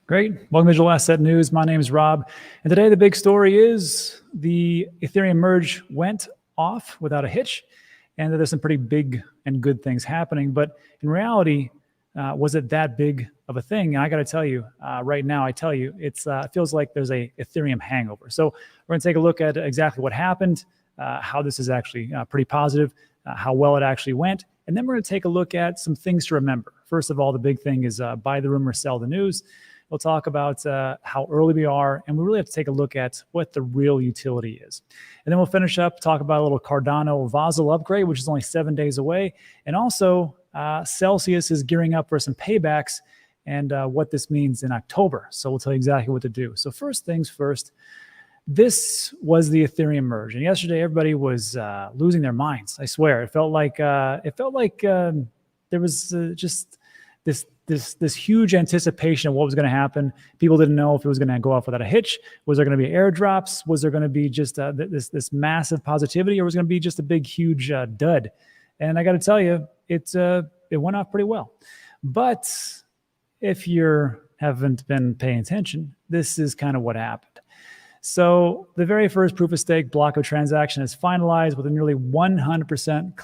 Great. Welcome to Digital Asset News. My name is Rob. And today the big story is the Ethereum merge went off without a hitch. And there's some pretty big and good things happening. But in reality, was it that big of a thing? And I got to tell you, right now, it feels like there's a Ethereum hangover. So we're going to take a look at exactly what happened, how this is actually pretty positive, how well it actually went. And then we're going to take a look at some things to remember. First of all, the big thing is buy the rumor, sell the news. We'll talk about how early we are, and we really have to take a look at what the real utility is. And then we'll finish up, talk about a little Cardano Vasil upgrade, which is only 7 days away. And also, Celsius is gearing up for some paybacks and what this means in October. So we'll tell you exactly what to do. So first things first, this was the Ethereum merge. And yesterday, everybody was losing their minds. I swear, it felt like there was just this huge anticipation of what was going to happen. People didn't know if it was going to go off without a hitch. Was there going to be airdrops? Was there going to be just this massive positivity, or was it going to be just a big, huge dud? And I got to tell you, it went off pretty well. But if you haven't been paying attention, this is kind of what happened. So the very first proof of stake block of transaction is finalized with a nearly 100%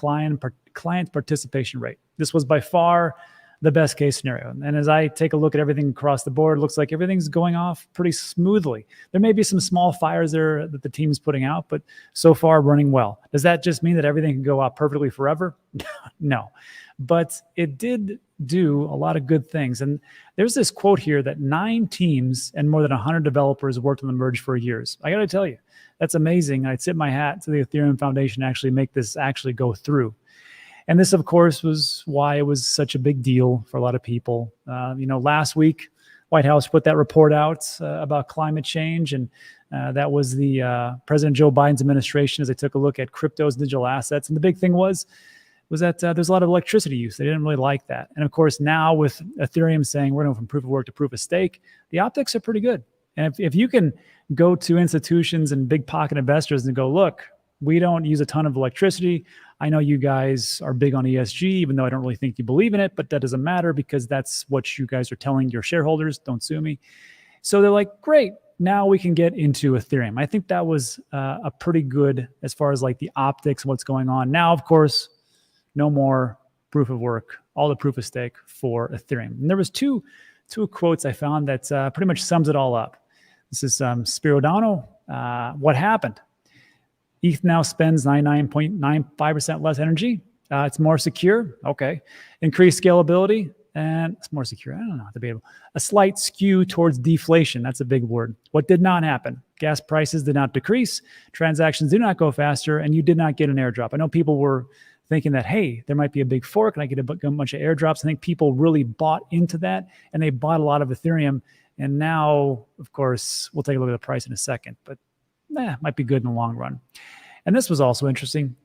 client participation rate. This was by far the best case scenario. And as I take a look at everything across the board, it looks like everything's going off pretty smoothly. There may be some small fires there that the team's putting out, but so far running well. Does that just mean that everything can go off perfectly forever? No. But it did do a lot of good things. And there's this quote here that 9 teams and more than 100 developers worked on the merge for years. I got to tell you, that's amazing. I'd tip my hat to the Ethereum Foundation to actually make this actually go through. And this, of course, was why it was such a big deal for a lot of people. Last week, White House put that report out about climate change, and that was the President Joe Biden's administration as they took a look at cryptos and digital assets. And the big thing was that there's a lot of electricity use. They didn't really like that. And of course, now with Ethereum saying we're going from proof of work to proof of stake, the optics are pretty good. And if you can go to institutions and big pocket investors and go, look, we don't use a ton of electricity. I know you guys are big on ESG, even though I don't really think you believe in it, but that doesn't matter because that's what you guys are telling your shareholders. Don't sue me. So they're like, great, now we can get into Ethereum. I think that was a pretty good as far as like the optics and what's going on. Now, of course, no more proof of work, all the proof of stake for Ethereum. And there was two quotes I found that pretty much sums it all up. This is Spirodano. What happened? ETH now spends 99.95% less energy. It's more secure. Okay. Increased scalability. And it's more secure. I don't know. Debatable. A slight skew towards deflation. That's a big word. What did not happen? Gas prices did not decrease. Transactions did not go faster. And you did not get an airdrop. I know people were thinking that, hey, there might be a big fork and I get a bunch of airdrops. I think people really bought into that. And they bought a lot of Ethereum. And now, of course, we'll take a look at the price in a second. But might be good in the long run. And this was also interesting.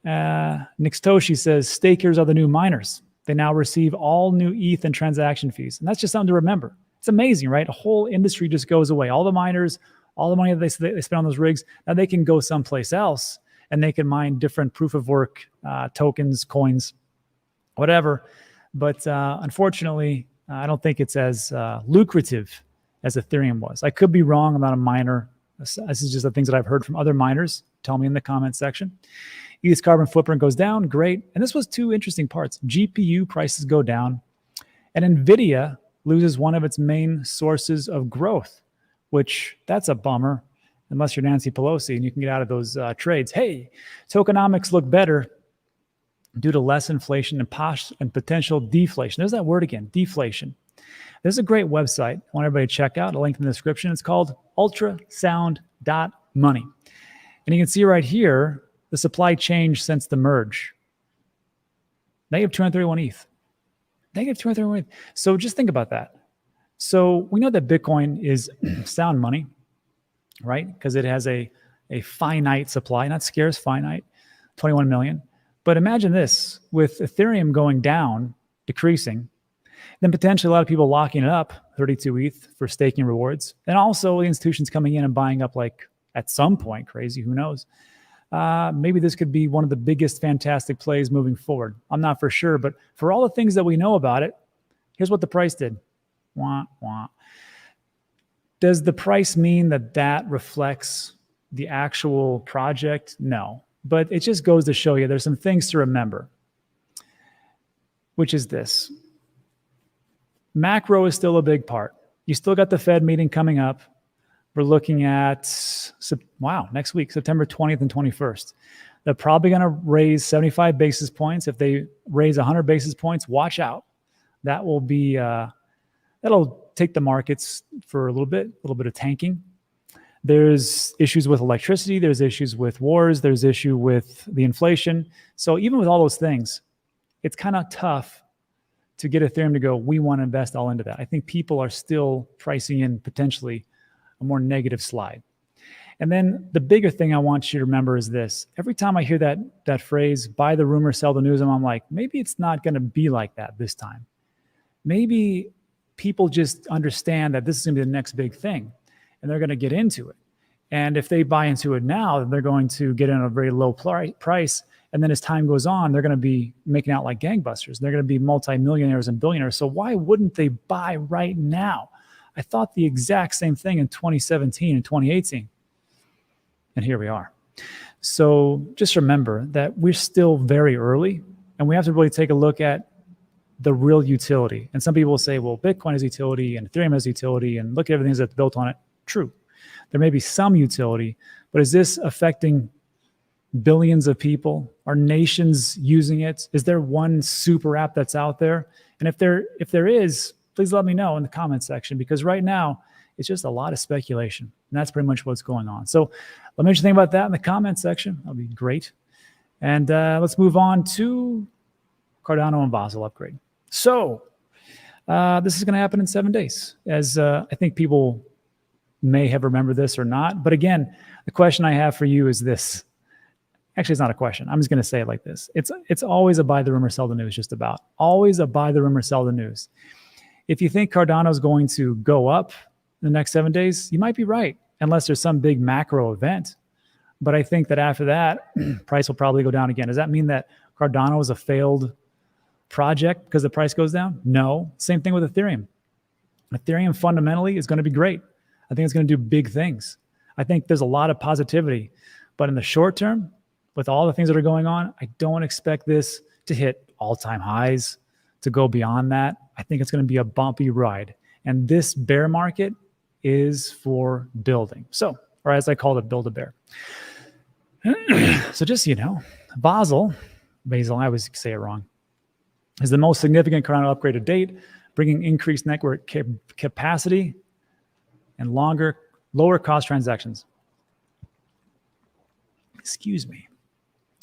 Nixtoshi says, stakers are the new miners. They now receive all new ETH and transaction fees. And that's just something to remember. It's amazing, right? A whole industry just goes away. All the miners, all the money that they spend on those rigs, now they can go someplace else and they can mine different proof of work tokens, coins, whatever. But unfortunately, I don't think it's as lucrative as Ethereum was. I could be wrong. I'm not a miner. This is just the things that I've heard from other miners. Tell me in the comments section. ETH's carbon footprint goes down. Great. And this was 2 interesting parts. GPU prices go down, and NVIDIA loses one of its main sources of growth, which that's a bummer, unless you're Nancy Pelosi and you can get out of those trades. Hey, tokenomics look better due to less inflation and potential deflation. There's that word again, deflation. There's a great website I want everybody to check out. A link in the description. It's called ultrasound.money. And you can see right here, the supply changed since the merge. Negative 231 ETH. Negative 231 ETH. So just think about that. So we know that Bitcoin is sound money, right? Because it has a finite supply, not scarce, finite, 21 million. But imagine this, with Ethereum going down, decreasing, then potentially a lot of people locking it up, 32 ETH for staking rewards. And also the institutions coming in and buying up, like at some point, crazy, who knows? Maybe this could be one of the biggest fantastic plays moving forward. I'm not for sure, but for all the things that we know about it, here's what the price did. Wah, wah. Does the price mean that that reflects the actual project? No, but it just goes to show you there's some things to remember, which is this. Macro is still a big part. You still got the Fed meeting coming up. We're looking at, next week, September 20th and 21st. They're probably going to raise 75 basis points. If they raise 100 basis points, watch out. That will be, that'll take the markets for a little bit of tanking. There's issues with electricity. There's issues with wars. There's issue with the inflation. So even with all those things, it's kind of tough to get Ethereum to go, we want to invest all into that. I think people are still pricing in potentially a more negative slide. And then the bigger thing I want you to remember is this. Every time I hear that phrase, buy the rumor, sell the news, I'm like, maybe it's not going to be like that this time. Maybe people just understand that this is going to be the next big thing, and they're going to get into it. And if they buy into it now, then they're going to get in a very low price. And then as time goes on, they're going to be making out like gangbusters. They're going to be multimillionaires and billionaires. So why wouldn't they buy right now? I thought the exact same thing in 2017 and 2018. And here we are. So just remember that we're still very early, and we have to really take a look at the real utility. And some people will say, well, Bitcoin has utility and Ethereum has utility, and look at everything that's built on it. True. There may be some utility, but is this affecting billions of people? Are nations using it? Is there one super app that's out there? And if there is, please let me know in the comment section, because right now it's just a lot of speculation. And that's pretty much what's going on. So let me know what you think about that in the comment section. That'll be great. And let's move on to Cardano and Basel upgrade. So this is going to happen in 7 days, as I think people may have remembered this or not. But again, the question I have for you is this. Actually, it's not a question. I'm just going to say it like this. It's always a buy the rumor, sell the news, just about. Always a buy the rumor, sell the news. If you think Cardano is going to go up in the next 7 days, you might be right, unless there's some big macro event. But I think that after that, price will probably go down again. Does that mean that Cardano is a failed project because the price goes down? No. Same thing with Ethereum. Ethereum fundamentally is going to be great. I think it's going to do big things. I think there's a lot of positivity. But in the short term, with all the things that are going on, I don't expect this to hit all-time highs, to go beyond that. I think it's going to be a bumpy ride. And this bear market is for building. So, or as I call it, build a bear. So just so you know, Basel, I always say it wrong, is the most significant Cardano upgrade to date, bringing increased network capacity and lower cost transactions. Excuse me.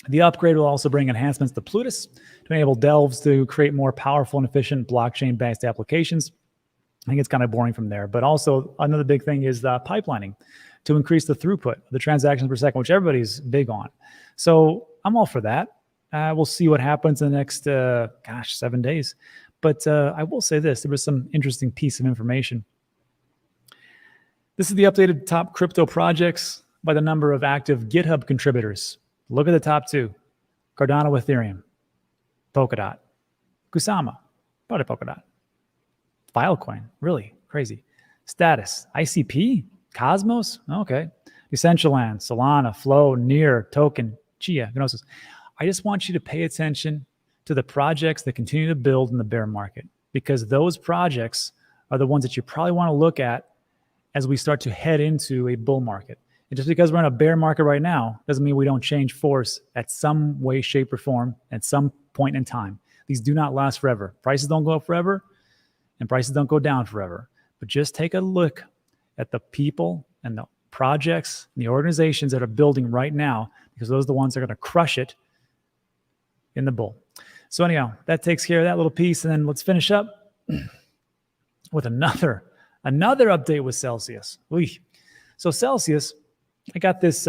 The upgrade will also bring enhancements to Plutus to enable delves to create more powerful and efficient blockchain-based applications. I think it's kind of boring from there. But also another big thing is pipelining to increase the throughput of the transactions per second, which everybody's big on. So I'm all for that. We'll see what happens in the next, 7 days. But I will say this. There was some interesting piece of information. This is the updated top crypto projects by the number of active GitHub contributors. Look at the top two: Cardano, Ethereum, Polkadot, Kusama, probably Polkadot, Filecoin, really crazy. Status, ICP, Cosmos, okay. Decentraland, Solana, Flow, Near, Token, Chia, Gnosis. I just want you to pay attention to the projects that continue to build in the bear market, because those projects are the ones that you probably want to look at as we start to head into a bull market. And just because we're in a bear market right now doesn't mean we don't change force at some way, shape, or form at some point in time. These do not last forever. Prices don't go up forever, and prices don't go down forever. But just take a look at the people and the projects and the organizations that are building right now, because those are the ones that are going to crush it in the bull. So anyhow, that takes care of that little piece. And then let's finish up with another update with Celsius. So Celsius, I got this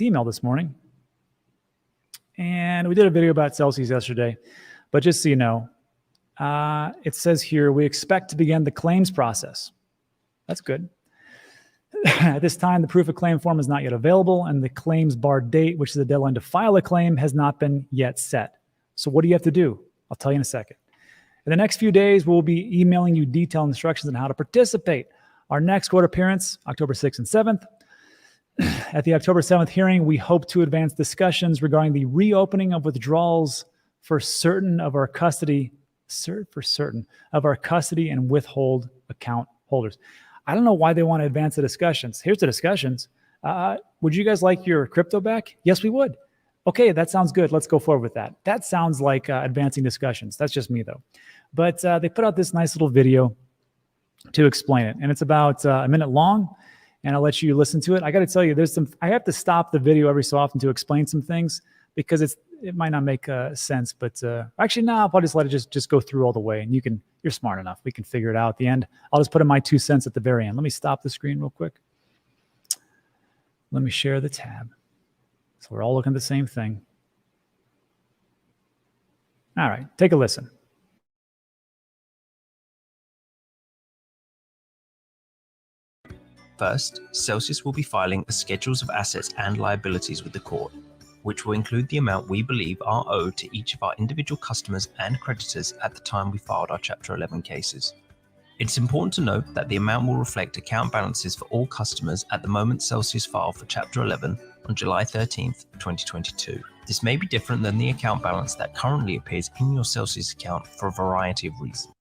email this morning, and we did a video about Celsius yesterday. But just so you know, it says here, we expect to begin the claims process. That's good. At this time, the proof of claim form is not yet available, and the claims bar date, which is the deadline to file a claim, has not been yet set. So what do you have to do? I'll tell you in a second. In the next few days, we'll be emailing you detailed instructions on how to participate. Our next court appearance, October 6th and 7th. At the October 7th hearing, we hope to advance discussions regarding the reopening of withdrawals for certain of our custody, and withhold account holders. I don't know why they want to advance the discussions. Here's the discussions. Would you guys like your crypto back? Yes, we would. Okay, that sounds good. Let's go forward with that. That sounds like advancing discussions. That's just me, though. But they put out this nice little video to explain it, and it's about a minute long, and I'll let you listen to it. I got to tell you, I have to stop the video every so often to explain some things because it might not make sense. But actually, no, I'll just let it just go through all the way, and you're smart enough. We can figure it out at the end. I'll just put in my 2 cents at the very end. Let me stop the screen real quick. Let me share the tab. So we're all looking at the same thing. All right, take a listen. First, Celsius will be filing a schedules of assets and liabilities with the court, which will include the amount we believe are owed to each of our individual customers and creditors at the time we filed our Chapter 11 cases. It's important to note that the amount will reflect account balances for all customers at the moment Celsius filed for Chapter 11 on July 13th, 2022. This may be different than the account balance that currently appears in your Celsius account for a variety of reasons.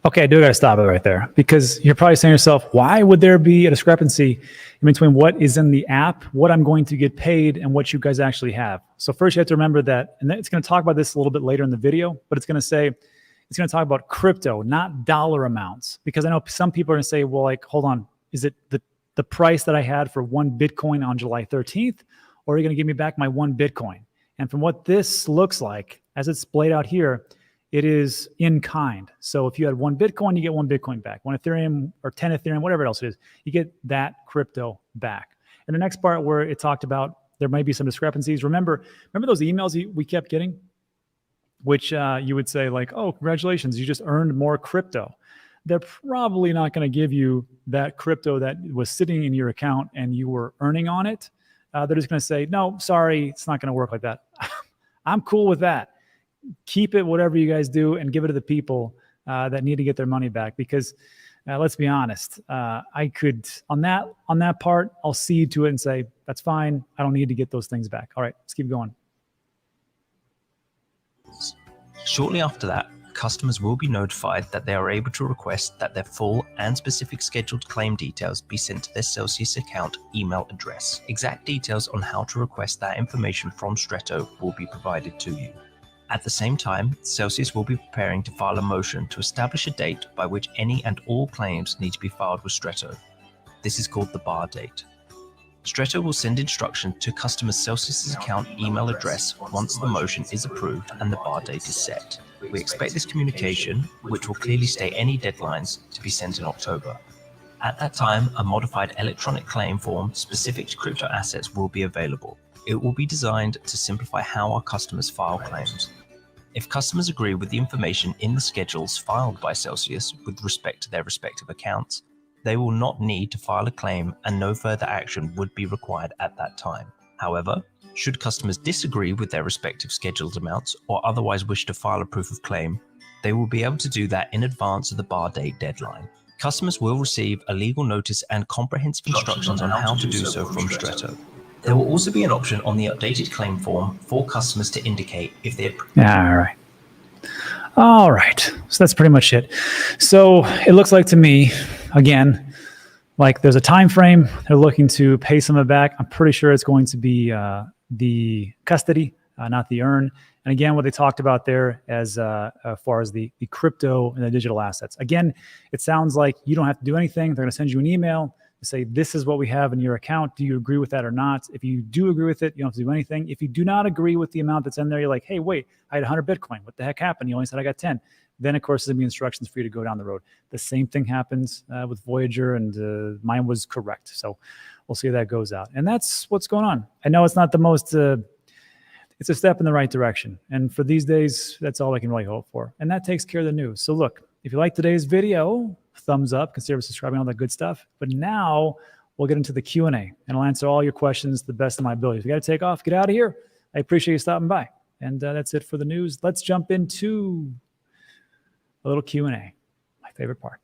Okay, I do got to stop it right there because you're probably saying to yourself, why would there be a discrepancy in between what is in the app, what I'm going to get paid, and what you guys actually have? So first you have to remember that, and it's going to talk about this a little bit later in the video, but it's going to talk about crypto, not dollar amounts. Because I know some people are going to say, well, like, hold on, is it the price that I had for 1 Bitcoin on July 13th, or are you going to give me back my 1 Bitcoin? And from what this looks like, as it's splayed out here, it is in kind. So if you had 1 Bitcoin, you get 1 Bitcoin back. 1 Ethereum or 10 Ethereum, whatever else it is, you get that crypto back. And the next part where it talked about there might be some discrepancies. Remember those emails we kept getting, which you would say like, oh, congratulations, you just earned more crypto. They're probably not going to give you that crypto that was sitting in your account and you were earning on it. They're just going to say, no, sorry, it's not going to work like that. I'm cool with that. Keep it, whatever you guys do, and give it to the people that need to get their money back. Because let's be honest, I could on that part, I'll cede to it and say that's fine. I don't need to get those things back. All right, let's keep going. Shortly after that, customers will be notified that they are able to request that their full and specific scheduled claim details be sent to their Celsius account email address. Exact details on how to request that information from Stretto will be provided to you. At the same time, Celsius will be preparing to file a motion to establish a date by which any and all claims need to be filed with Stretto. This is called the bar date. Stretto will send instruction to customers' Celsius account email address once the motion is approved and the bar date is set. We expect this communication, which will clearly state any deadlines, to be sent in October. At that time, a modified electronic claim form specific to crypto assets will be available. It will be designed to simplify how our customers file claims. If customers agree with the information in the schedules filed by Celsius with respect to their respective accounts, they will not need to file a claim and no further action would be required at that time. However, should customers disagree with their respective scheduled amounts or otherwise wish to file a proof of claim, they will be able to do that in advance of the bar date deadline. Customers will receive a legal notice and comprehensive instructions on how to do so from Stretto. There will also be an option on the updated claim form for customers to indicate if they're... All right. So that's pretty much it. So it looks like to me, again, like there's a time frame. They're looking to pay some of it back. I'm pretty sure it's going to be the custody, not the earn. And again, what they talked about there as far as the crypto and the digital assets. Again, it sounds like you don't have to do anything. They're going to send you an email to say, this is what we have in your account. Do you agree with that or not? If you do agree with it, you don't have to do anything. If you do not agree with the amount that's in there, you're like, hey, wait, I had 100 Bitcoin. What the heck happened? You only said I got 10. Then, of course, there's going to be instructions for you to go down the road. The same thing happens with Voyager, and mine was correct. So we'll see how that goes out. And that's what's going on. I know it's not the most... it's a step in the right direction. And for these days, that's all I can really hope for. And that takes care of the news. So look, if you like today's video, thumbs up, consider subscribing, all that good stuff. But now we'll get into the Q&A, and I'll answer all your questions to the best of my ability. If you got to take off, get out of here. I appreciate you stopping by. And that's it for the news. Let's jump into a little Q&A, my favorite part.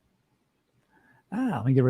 Let me get rid of